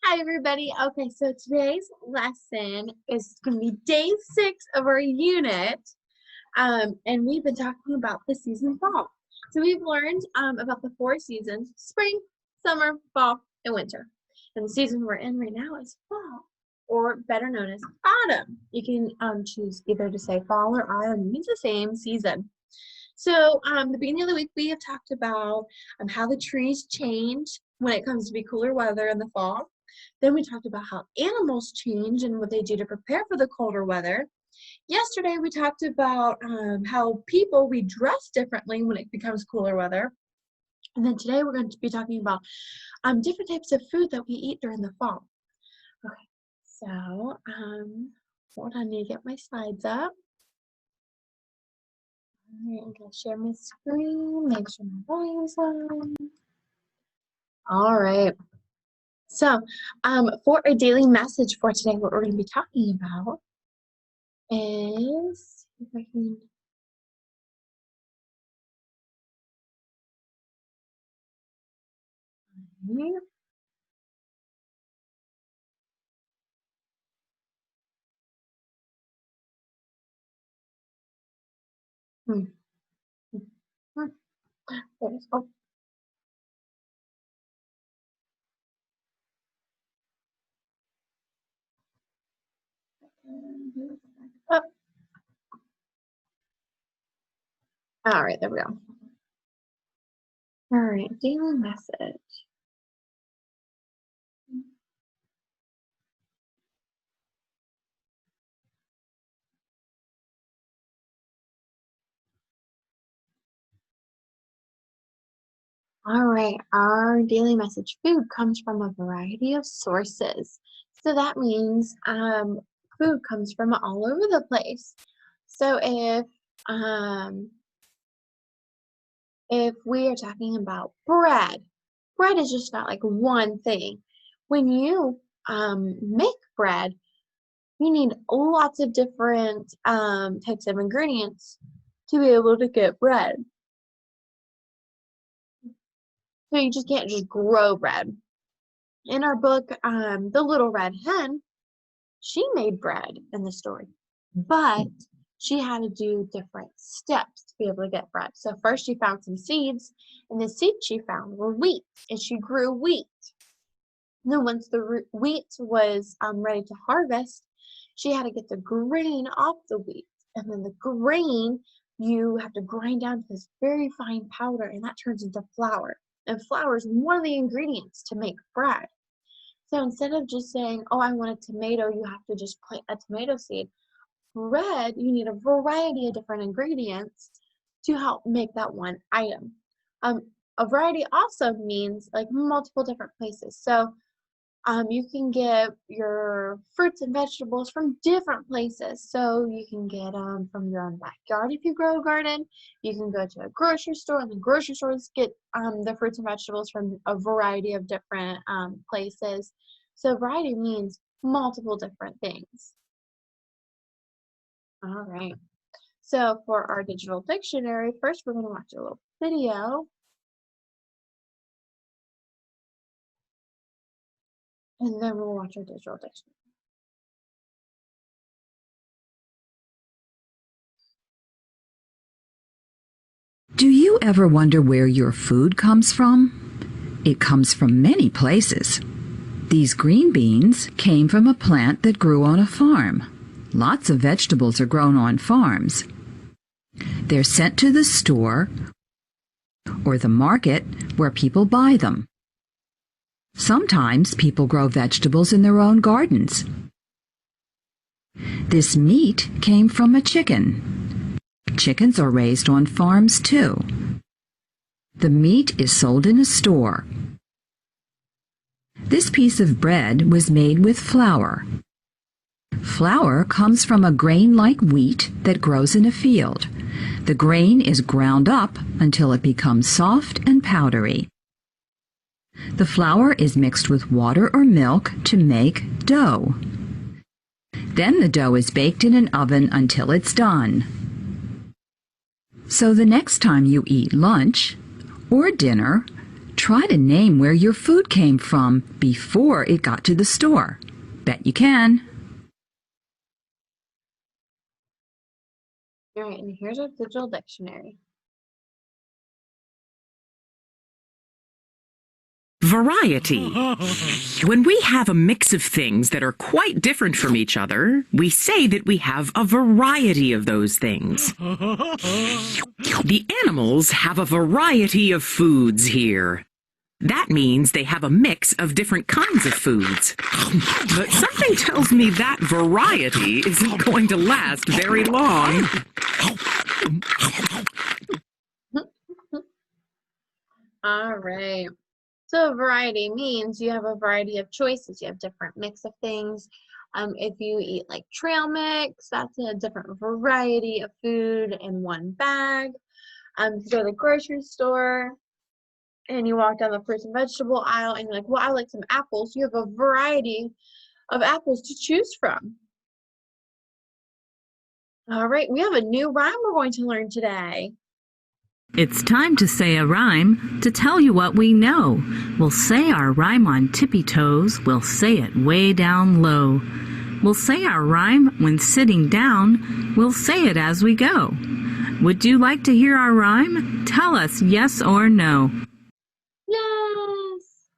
Hi, everybody. Okay, so today's lesson is going to be day 6 of our unit, and we've been talking about the season fall. So we've learned about the 4 seasons: spring, summer, fall, and winter. And the season we're in right now is fall, or better known as autumn. You can choose either to say fall or autumn. It means the same season. So the beginning of the week, we have talked about how the trees change when it comes to be cooler weather in the fall. Then we talked about how animals change and what they do to prepare for the colder weather. Yesterday, we talked about how we dress differently when it becomes cooler weather. And then today, we're going to be talking about different types of food that we eat during the fall. Okay, so hold on, I need to get my slides up. All right, I'm going to share my screen, make sure my volume's on. All right. So, for our daily message for today, what we're going to be talking about is, if I can, oh, oh, all right, there we go. All right, daily message. All right, our daily message: food comes from a variety of sources. So that means food comes from all over the place. So if we are talking about bread, bread is just not like one thing. When you make bread, you need lots of different types of ingredients to be able to get bread. So you just can't just grow bread. In our book, The Little Red Hen, she made bread in the story, but she had to do different steps to be able to get bread. So first she found some seeds, and the seeds she found were wheat, and she grew wheat. And then once the wheat was ready to harvest, she had to get the grain off the wheat. And then the grain, you have to grind down to this very fine powder, and that turns into flour. And flour is one of the ingredients to make bread. So instead of just saying, oh, I want a tomato, you have to just plant a tomato seed. Bread, you need a variety of different ingredients to help make that one item. A variety also means like multiple different places. So you can get your fruits and vegetables from different places. So you can get from your own backyard if you grow a garden. You can go to a grocery store, and the grocery stores get the fruits and vegetables from a variety of different places. So variety means multiple different things. All right. So for our digital dictionary, first we're going to watch a little video. And then we'll watch our digital dictionary. Do you ever wonder where your food comes from? It comes from many places. These green beans came from a plant that grew on a farm. Lots of vegetables are grown on farms. They're sent to the store or the market where people buy them. Sometimes people grow vegetables in their own gardens. This meat came from a chicken. Chickens are raised on farms too. The meat is sold in a store. This piece of bread was made with flour. Flour comes from a grain like wheat that grows in a field. The grain is ground up until it becomes soft and powdery. The flour is mixed with water or milk to make dough. Then the dough is baked in an oven until it's done. So the next time you eat lunch or dinner, Try to name where your food came from before it got to the store. Bet you can. All right, and here's our digital dictionary. Variety. When we have a mix of things that are quite different from each other, we say that we have a variety of those things. The animals have a variety of foods here. That means they have a mix of different kinds of foods. But something tells me that variety isn't going to last very long. All right. So variety means you have a variety of choices. You have different mix of things. If you eat like trail mix, that's a different variety of food in one bag. If you go to the grocery store and you walk down the fruits and vegetable aisle and you're like, well, I like some apples. You have a variety of apples to choose from. All right, we have a new rhyme we're going to learn today. It's time to say a rhyme to tell you what we know. We'll say our rhyme on tippy toes. We'll say it way down low. We'll say our rhyme when sitting down. We'll say it as we go. Would you like to hear our rhyme? Tell us yes or no. Yes.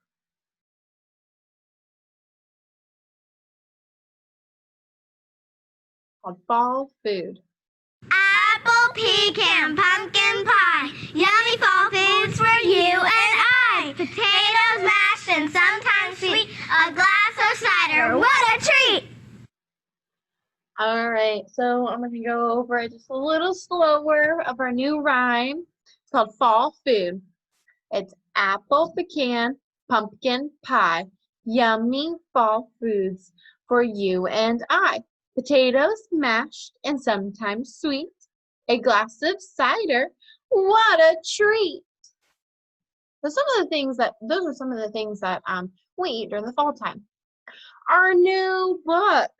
Called fall food. Apple, pecan, pumpkin pie, yummy fall foods for you and I. Potatoes mashed and sometimes sweet, a glass of cider, what a treat! All right, so I'm going to go over it just a little slower of our new rhyme. It's called fall food. It's apple, pecan, pumpkin pie, yummy fall foods for you and I. Potatoes mashed and sometimes sweet, a glass of cider, what a treat. So those are some of the things that we eat during the fall time. Our new book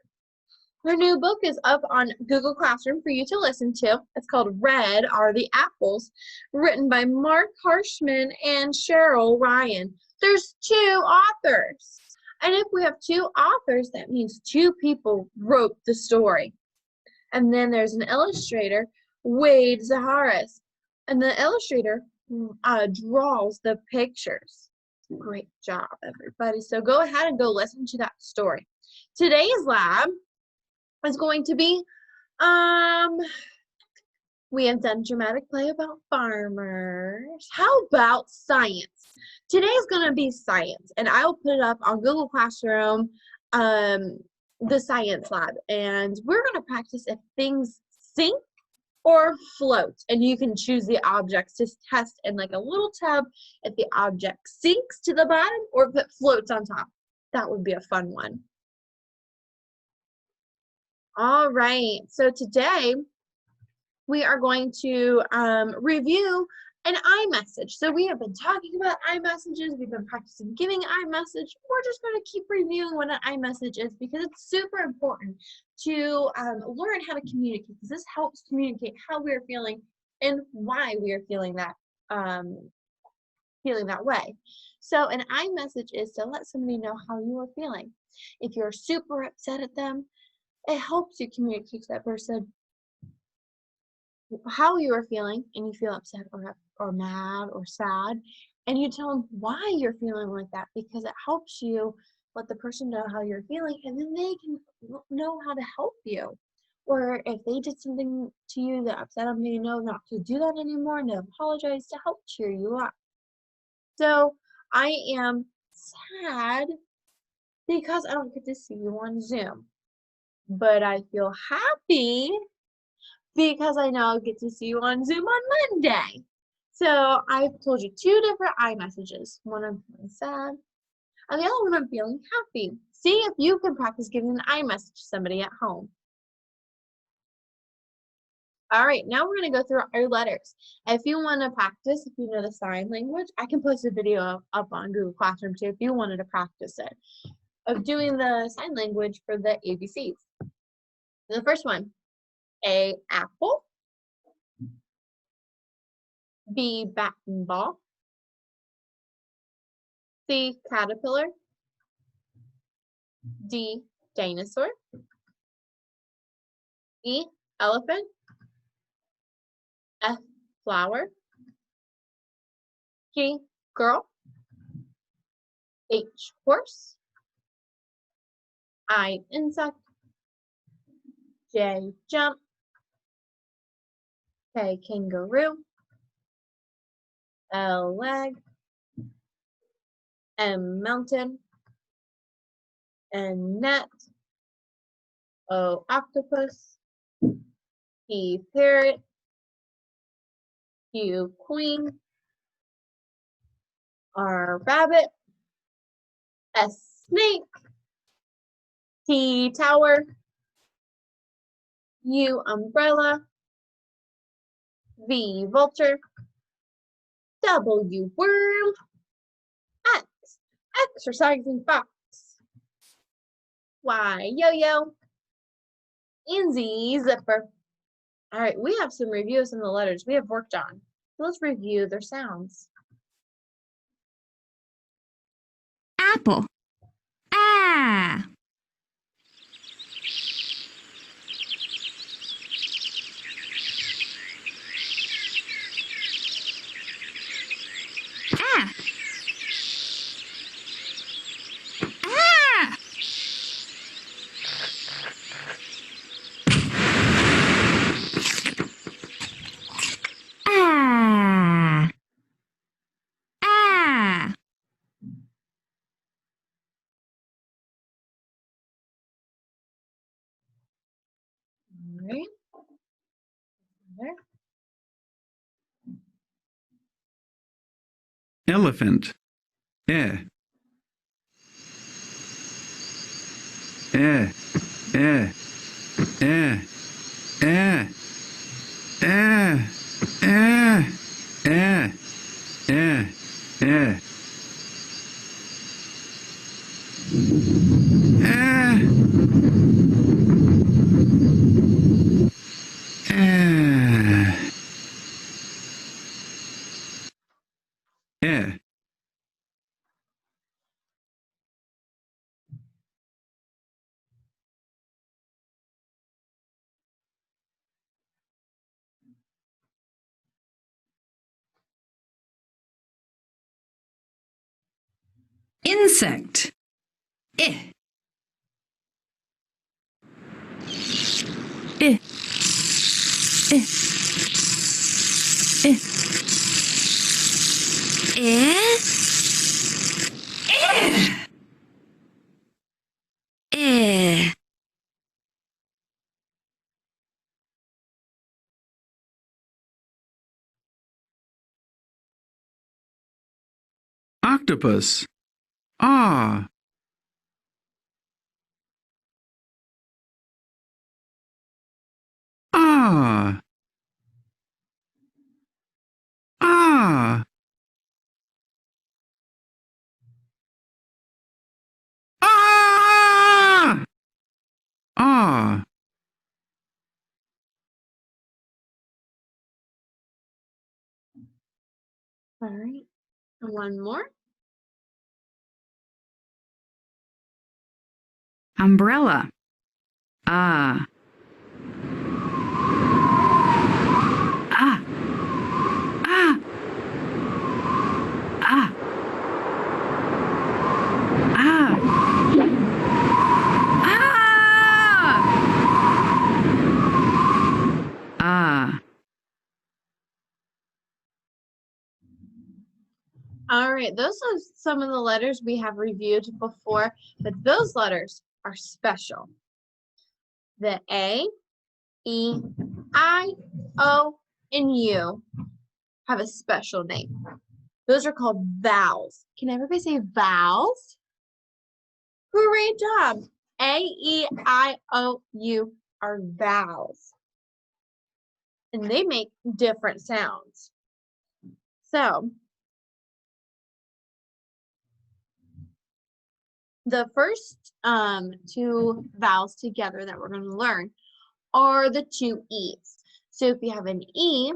is up on Google Classroom for you to listen to. It's called Red Are the Apples, written by Mark Harshman and Cheryl Ryan. There's 2 authors. And if we have 2 authors, that means 2 people wrote the story. And then there's an illustrator, Wade Zaharis. And the illustrator draws the pictures. Great job, everybody. So go ahead and go listen to that story. Today's lab is going to be, we have done dramatic play about farmers. How about science? Today's going to be science, and I will put it up on Google Classroom, the science lab, and we're going to practice if things sink or float, and you can choose the objects to test in like a little tub if the object sinks to the bottom or if it floats on top. That would be a fun one. All right, so today we are going to review an iMessage. So we have been talking about iMessages. We've been practicing giving iMessage. We're just going to keep reviewing what an iMessage is because it's super important to learn how to communicate, because this helps communicate how we're feeling and why we are feeling that way. So an iMessage is to let somebody know how you are feeling. If you're super upset at them, it helps you communicate to that person how you are feeling, and you feel upset or mad or sad, and you tell them why you're feeling like that, because it helps you let the person know how you're feeling, and then they can know how to help you. Or if they did something to you that upset them, you know not to do that anymore and to apologize to help cheer you up. So I am sad because I don't get to see you on Zoom, but I feel happy because I now get to see you on Zoom on Monday. So I've told you 2 different iMessages. One I'm feeling sad, and the other one I'm feeling happy. See if you can practice giving an iMessage to somebody at home. All right, now we're going to go through our letters. If you want to practice, if you know the sign language, I can post a video up on Google Classroom too if you wanted to practice it, of doing the sign language for the ABCs. The first one. A, apple. B, bat and ball. C, caterpillar. D, dinosaur. E, elephant. F, flower. G, girl. H, horse. I, insect. J, jump. K, kangaroo. L, leg. M, mountain. N, net. O, octopus. P, parrot. Q, queen. R, rabbit. S, snake. T, tower. U, umbrella. V, vulture. W, worm. X, exercising fox. Y, yo-yo. And Z, zipper. All right, we have some reviews on the letters we have worked on. So let's review their sounds. Apple. Ah. Ah. Ah. Ah. Ah. All right. There. Elephant. Eh. Eh. Eh. Eh. Eh. Eh. Eh. Eh. Eh. Eh. Eh. Insect. Eh. Eh. Eh. Eh. Eh. Eh. Octopus. Ah. Ah. Ah. Ah. Ah. All right. And one more. Umbrella. Ah. Ah. Ah. Ah. Ah. Ah. Ah. All right, those are some of the letters we have reviewed before, but those letters are special. The A, E, I, O, and U have a special name. Those are called vowels. Can everybody say vowels? Great job. A, E, I, O, U are vowels. And they make different sounds. So, the first two vowels together that we're going to learn are the two E's. So if you have an E,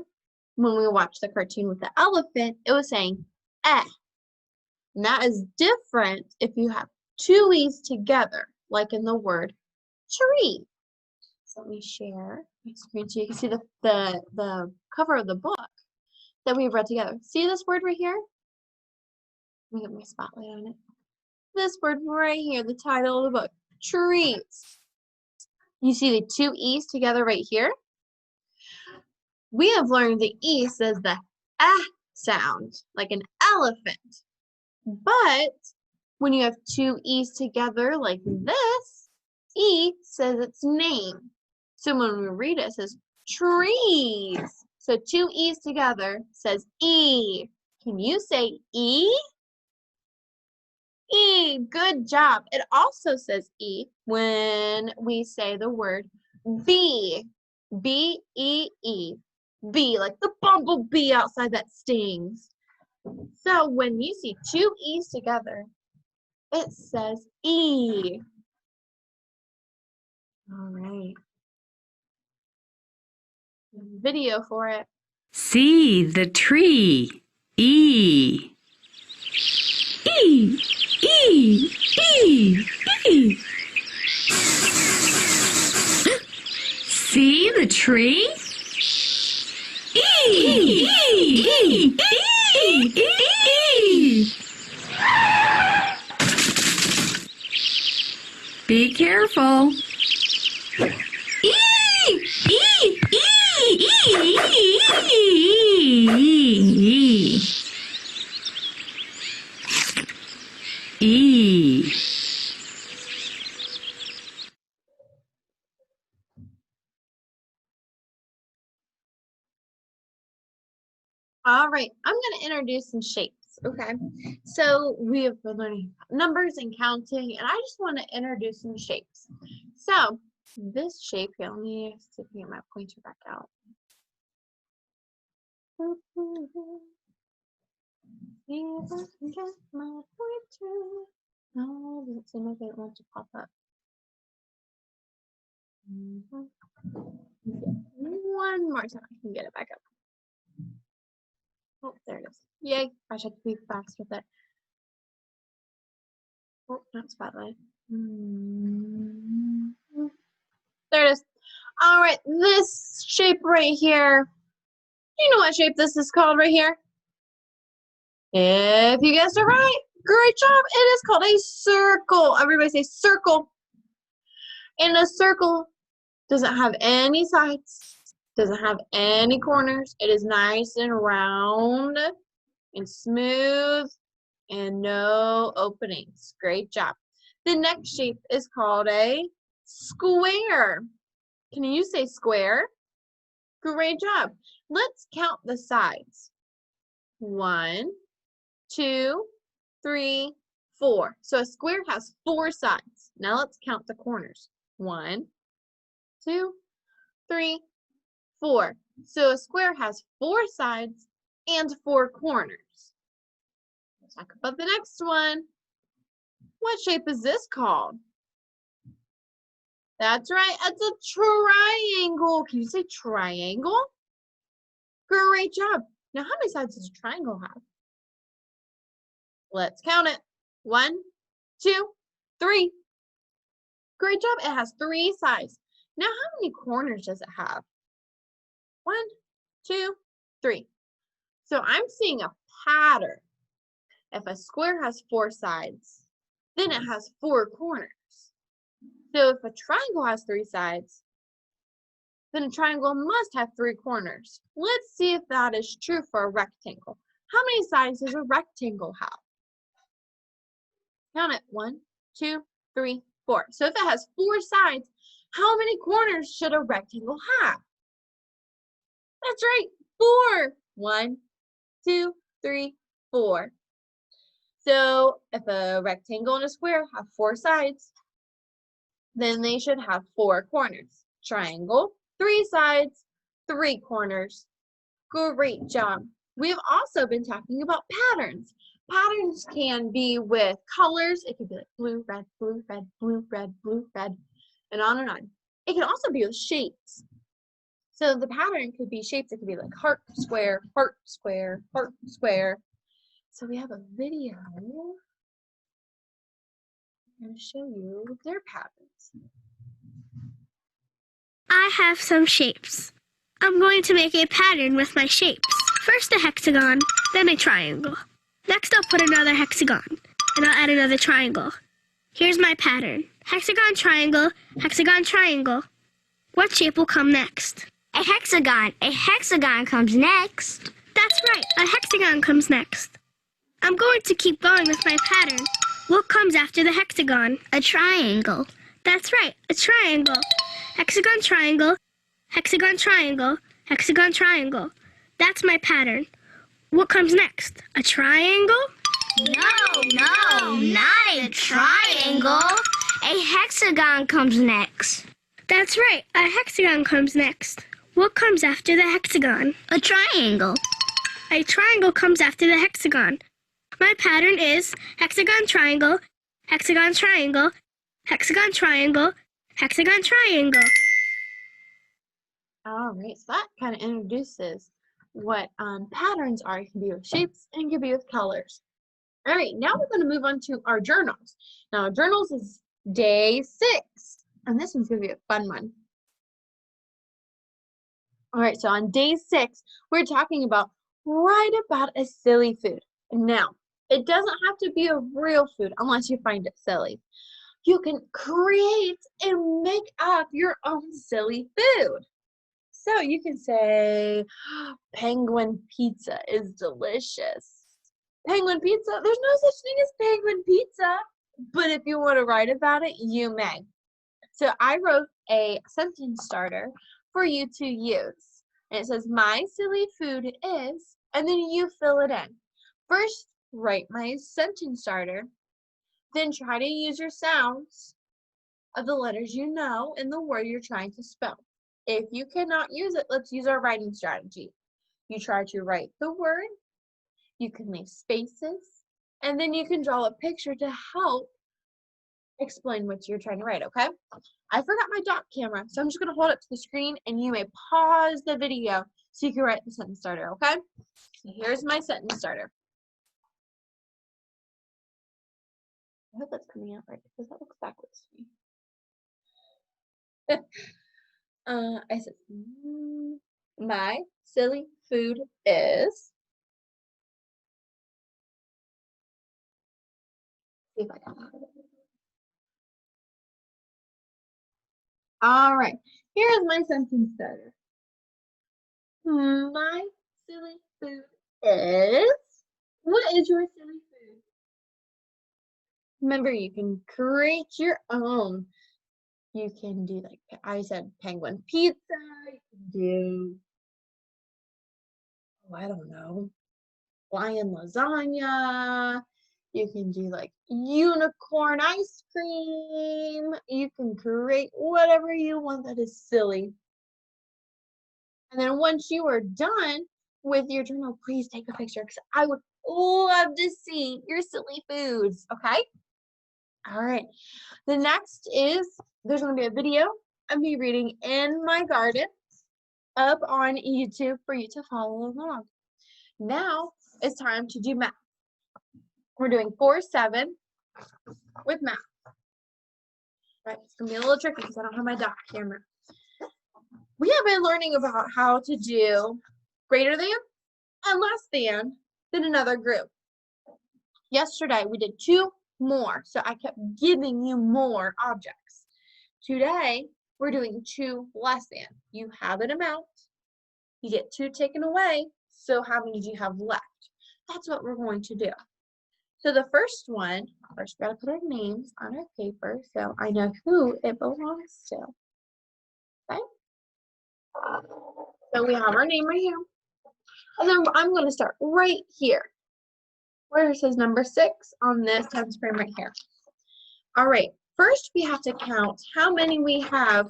when we watched the cartoon with the elephant, it was saying eh. And that is different if you have two E's together, like in the word tree. So let me share my screen so you can see the cover of the book that we've read together. See this word right here? Let me get my spotlight on it. This word right here, the title of the book, trees. You see the two E's together right here? We have learned the E says the sound, like an elephant. But when you have two E's together like this, E says its name. So when we read it, it says trees. So two E's together says E. Can you say E? E, good job. It also says E when we say the word bee. B-E-E. Bee, like the bumblebee outside that stings. So when you see two E's together, it says E. All right. Video for it. See the tree. E. E. E. E. E. See the tree? E. E. E. E. E. Be careful. E. E. E. E. E. All right, I'm going to introduce some shapes, okay? So we have been learning numbers and counting, and I just want to introduce some shapes. So this shape here, let me see if I can get my pointer back out. See if I can get my pointer. No, it doesn't seem like it wants to pop up. One more time, I can get it back up. Oh, there it is. Yay. I should be fast with it. Oh, not spotlight. There it is. All right, this shape right here. Do you know what shape this is called right here? If you guessed it right, great job. It is called a circle. Everybody say circle. And a circle doesn't have any sides. Doesn't have any corners. It is nice and round and smooth and no openings. Great job. The next shape is called a square. Can you say square? Great job. Let's count the sides. 1, 2, 3, 4. So a square has 4 sides. Now let's count the corners. 1, 2, 3, 4. So a square has 4 sides and 4 corners. Let's talk about the next one. What shape is this called? That's right, it's a triangle. Can you say triangle? Great job. Now, how many sides does a triangle have? Let's count it. 1, 2, 3. Great job. It has 3 sides. Now, how many corners does it have? 1, 2, 3. So I'm seeing a pattern. If a square has 4 sides, then it has 4 corners. So if a triangle has 3 sides, then a triangle must have 3 corners. Let's see if that is true for a rectangle. How many sides does a rectangle have? Count it. 1, 2, 3, 4. So if it has 4 sides, how many corners should a rectangle have? That's right, 4. 1, 2, 3, 4. So if a rectangle and a square have 4 sides, then they should have 4 corners. Triangle, 3 sides, 3 corners. Great job. We've also been talking about patterns. Patterns can be with colors. It could be like blue, red, blue, red, blue, red, blue, red, and on and on. It can also be with shapes. So the pattern could be shapes. It could be like heart, square, heart, square, heart, square. So we have a video. I'm going to show you their patterns. I have some shapes. I'm going to make a pattern with my shapes. First a hexagon, then a triangle. Next I'll put another hexagon, and I'll add another triangle. Here's my pattern. Hexagon, triangle, hexagon, triangle. What shape will come next? A hexagon. A hexagon comes next. That's right, a hexagon comes next. I'm going to keep going with my pattern. What comes after the hexagon? A triangle. That's right, a triangle. Hexagon, triangle, hexagon, triangle, hexagon, triangle. That's my pattern. What comes next? A triangle? No, not a triangle. A hexagon comes next. That's right, a hexagon comes next. What comes after the hexagon? A triangle. A triangle comes after the hexagon. My pattern is hexagon, triangle, hexagon, triangle, hexagon, triangle, hexagon, triangle. All right, so that kind of introduces what patterns are. It can be with shapes and it can be with colors. All right, now we're going to move on to our journals. Now, journals is day 6, and this one's going to be a fun one. All right, so on day 6, we're talking about write about a silly food. Now, it doesn't have to be a real food unless you find it silly. You can create and make up your own silly food. So you can say, penguin pizza is delicious. Penguin pizza, there's no such thing as penguin pizza. But if you want to write about it, you may. So I wrote a sentence starter for you to use. And it says, my silly food is, and then you fill it in. First, write my sentence starter. Then try to use your sounds of the letters you know in the word you're trying to spell. If you cannot use it, let's use our writing strategy. You try to write the word, you can leave spaces, and then you can draw a picture to help explain what you're trying to write, okay? I forgot my dock camera, so I'm just going to hold it to the screen, and you may pause the video so you can write the sentence starter, okay? So here's my sentence starter. I hope that's coming out right, because that looks backwards to me. I said, my silly food is. See if I can have it. All right, here's my sentence starter. My silly food is. What is your silly food? Remember, you can create your own. You can do, like I said, penguin pizza. You can do, I don't know, lion lasagna. You can do like unicorn ice cream. You can create whatever you want that is silly. And then once you are done with your journal, please take a picture because I would love to see your silly foods, okay? All right. The next is, there's going to be a video of me reading in my garden up on YouTube for you to follow along. Now it's time to do math. We're doing 4-7 with math. Right, it's going to be a little tricky because I don't have my dock camera. We have been learning about how to do greater than and less than another group. Yesterday we did 2 more, so I kept giving you more objects. Today we're doing 2 less than. You have an amount, you get 2 taken away, so how many do you have left? That's what we're going to do. So the first one, first we got to put our names on our paper so I know who it belongs to. Okay? So we have our name right here. And then I'm going to start right here, where it says number 6 on this tens frame right here. All right, first we have to count how many we have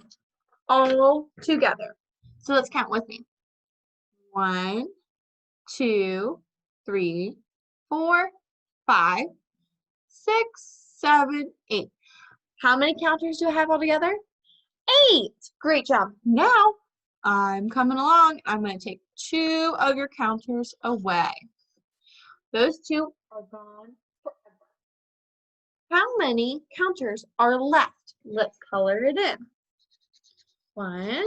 all together. So let's count with me. 1, 2, 3, 4, 5, 6, 7, 8. How many counters do I have all together? 8. Great job. Now I'm coming along. I'm going to take 2 of your counters away. Those two are gone forever. How many counters are left? Let's color it in. 1,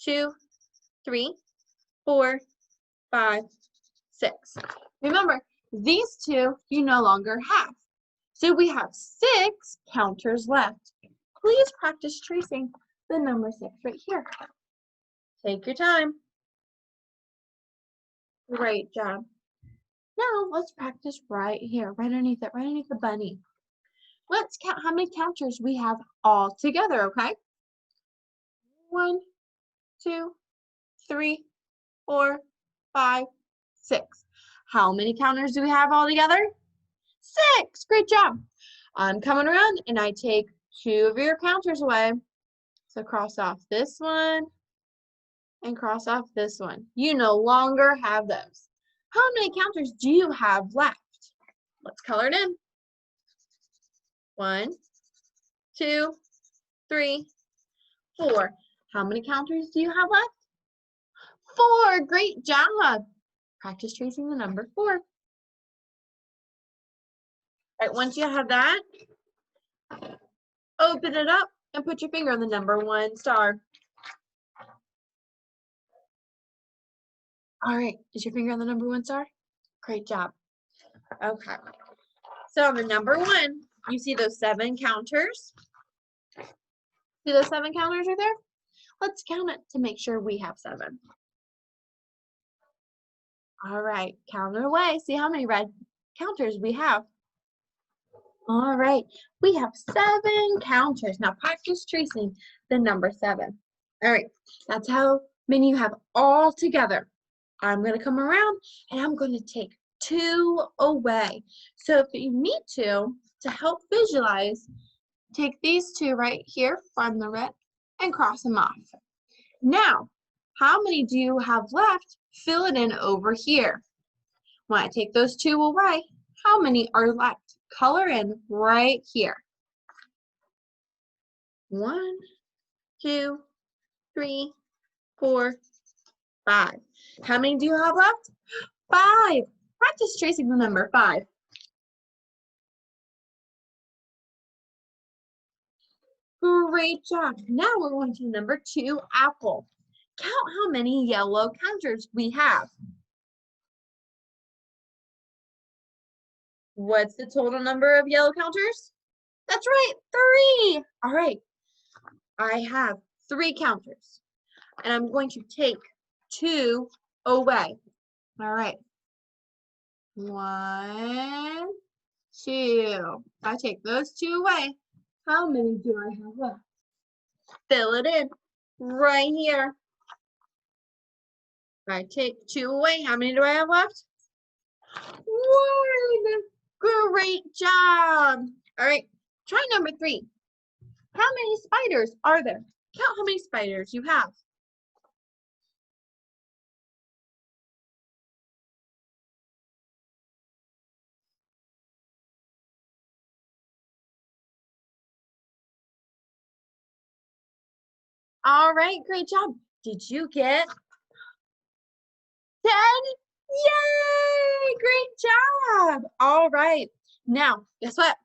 2, 3, 4, 5, 6. Remember, these two you no longer have. So we have 6 counters left. Please practice tracing the number 6 right here. Take your time. Great job. Now let's practice right here, right underneath it, right underneath the bunny. Let's count how many counters we have all together, okay? 1, 2, 3, 4, 5, 6. How many counters do we have all together? 6. Great job. I'm coming around and I take 2 of your counters away. So cross off this one and cross off this one. You no longer have those. How many counters do you have left? Let's color it in. 1, 2, 3, 4. How many counters do you have left? 4. Great job. Practice tracing the number 4. All right, once you have that, open it up and put your finger on the number 1 star. All right, is your finger on the number 1 star? Great job. Okay. So on the number 1, you see those 7 counters? See those 7 counters right there? Let's count it to make sure we have 7. All right, count it away. See how many red counters we have. All right, we have 7 counters. Now practice tracing the number 7. All right, that's how many you have all together. I'm going to come around and I'm going to take 2 away. So if you need to help visualize, take these 2 right here from the red and cross them off. Now, how many do you have left? Fill it in over here. When I take those 2 away, how many are left? Color in right here. 1, 2, 3, 4, 5. How many do you have left? 5. Practice tracing the number 5. Great job. Now we're going to number 2, apple. Count how many yellow counters we have. What's the total number of yellow counters? That's right, 3. All right. I have 3 counters. And I'm going to take 2 away. All right. 1, 2. I take those 2 away. How many do I have left? Fill it in right here. I take 2 away. How many do I have left? 1. Great job. All right. Try number 3. How many spiders are there? Count how many spiders you have. All right, great job. Did you get 10? Yay! Great job. All right. Now, guess what?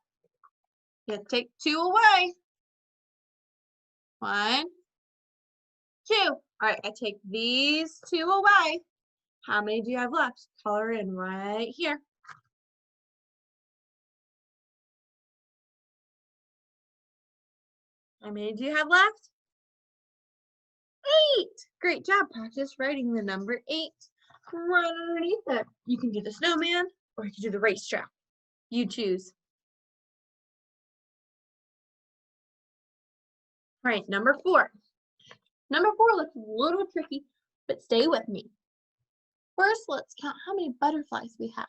You have to take 2 away. 1, 2. All right, I take these 2 away. How many do you have left? Color in right here. How many do you have left? 8. Great job. Practice writing the number 8 right underneath it. You can do the snowman or you can do the racetrack. You choose. All right, number 4. Number 4 looks a little tricky, but stay with me. First, let's count how many butterflies we have.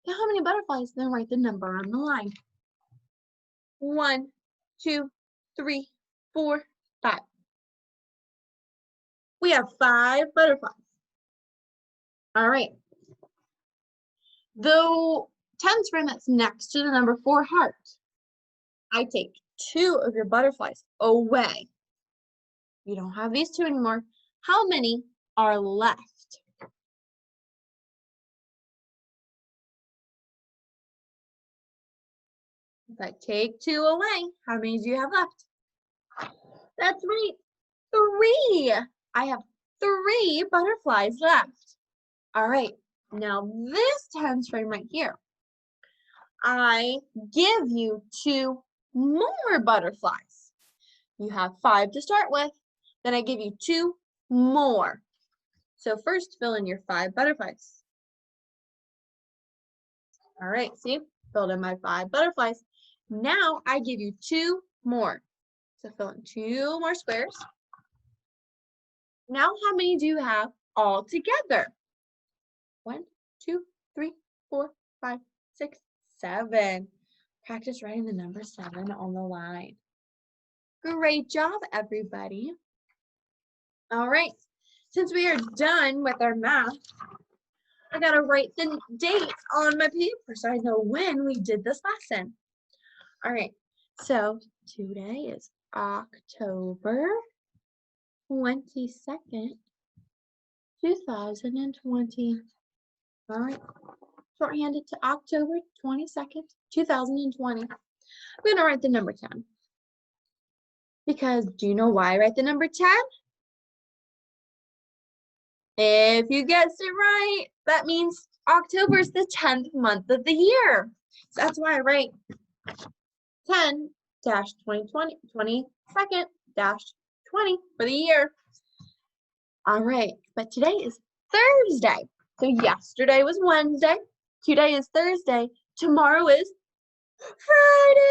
Count how many butterflies, then write the number on the line. 1, 2, 3, 4, 5. We have 5 butterflies. All right. The tens friend that's next to the number 4 heart, I take 2 of your butterflies away. You don't have these 2 anymore. How many are left? If I take 2 away, how many do you have left? That's right, 3. I have 3 butterflies left. All right, now this time frame right here, I give you 2 more butterflies. You have 5 to start with, then I give you 2 more. So first, fill in your 5 butterflies. All right, see, filled in my 5 butterflies. Now I give you 2 more. So fill in 2 more squares. Now how many do you have all together? 1, 2, 3, 4, 5, 6, 7. Practice writing the number 7 on the line. Great job, everybody. All right, since we are done with our math, I gotta write the date on my paper so I know when we did this lesson. All right, so today is October 22nd, 2020. All right, shorthanded to October 22nd, 2020. I'm gonna write the number 10. Because do you know why I write the number 10? If you guessed it right, that means October is the 10th month of the year. So that's why I write 10-2020, 22nd-20 for the year. All right, but today is Thursday. So yesterday was Wednesday. Today is Thursday. Tomorrow is Friday.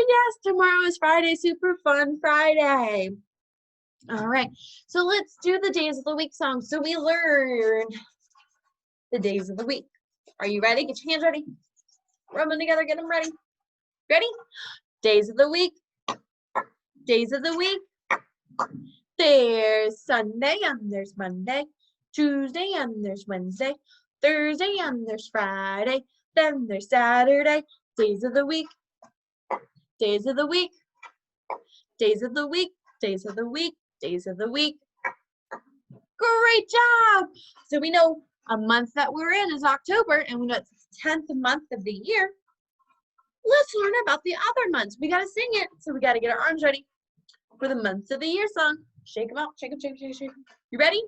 Yes, tomorrow is Friday. Super fun Friday. All right, so let's do the days of the week song. So we learn the days of the week. Are you ready? Get your hands ready. Rub them together, get them ready. Ready? Days of the week. Days of the week. There's Sunday and there's Monday. Tuesday and there's Wednesday. Thursday and there's Friday. Then there's Saturday. Days of the week. Days of the week. Days of the week. Days of the week. Days of the week. Great job! So we know a month that we're in is October, and we know it's the 10th month of the year. Let's learn about the other months. We gotta sing it, so we gotta get our arms ready for the months of the year song. Shake them out, shake them, shake them, shake them. You ready?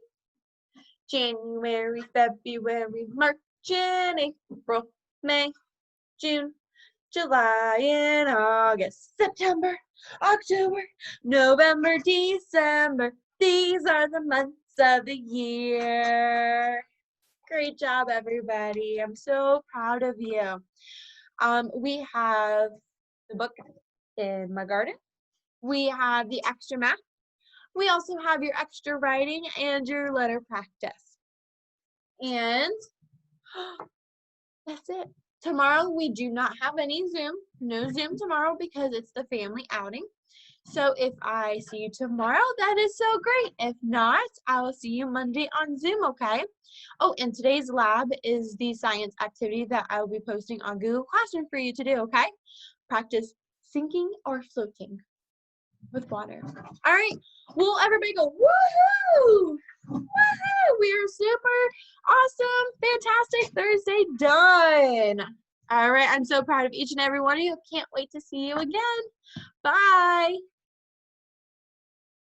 January, February, March, and April, May, June, July, and August, September, October, November, December. These are the months of the year. Great job, everybody. I'm so proud of you. We have the book in my garden. We have the extra math. We also have your extra writing and your letter practice. And that's it. Tomorrow we do not have any Zoom. No Zoom tomorrow because it's the family outing. So if I see you tomorrow, that is so great. If not, I will see you Monday on Zoom, okay? Oh, and today's lab is the science activity that I will be posting on Google Classroom for you to do, okay? Practice sinking or floating with water. All right, well, everybody go, woohoo! Woohoo! We are super awesome, fantastic Thursday done. All right, I'm so proud of each and every one of you. Can't wait to see you again. Bye.